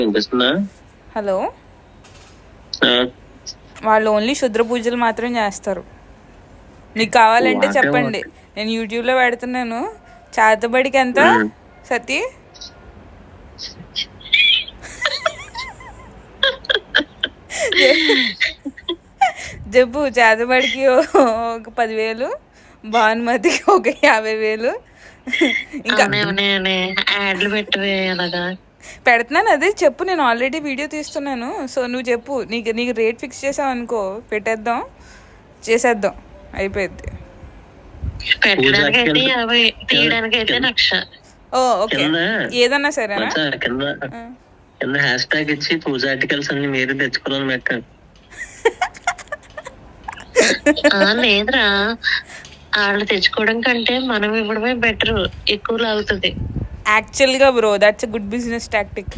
వినిపిస్తుందా? హలో, ఆ, వాళ్ళు ఓన్లీ శుద్ర పూజలు మాత్రం చేస్తారు. మీకు కావాలంటే వాటే చెప్పండి, వాట్. నేను యూట్యూబ్లో పెడుతున్నాను. చేతబడికి ఎంత ఉమ్. సతీ? చెప్పు, చేతబడికి ఒక 10,000, భానుమతికి ఒక 50,000. ఇంకా యాడ్లు పెట్టవే అలాగా. పెడుతున్నాను, అదే చెప్పు. నేను ఆల్రెడీ వీడియో తీస్తున్నాను. సో నువ్వు చెప్పు, నీకు నీకు రేట్ ఫిక్స్ చేసావు అనుకో, పెట్టేద్దాం, చేసేద్దాం, అయిపోయింది. పెట్టడానికి అయితే పూజకి 50, తీయడానికి అయితే 1,00,000. ఓ ఓకే, కింద ఏదన్నా సరేనా? మచ్చా, కింద ఆ. కింద హ్యాష్ ట్యాగ్ ఇచ్చి పూజ ఆర్టికల్స్ అన్ని మీరు తెచ్చుకోవాలని పెట్టండి. లేదురా, వాళ్ళు తెచ్చుకోవడం కంటే మనం ఇవ్వడమే బెటర్, ఎక్కువ లాగుతుంది. యాక్చువల్గా bro, that's a good business tactic.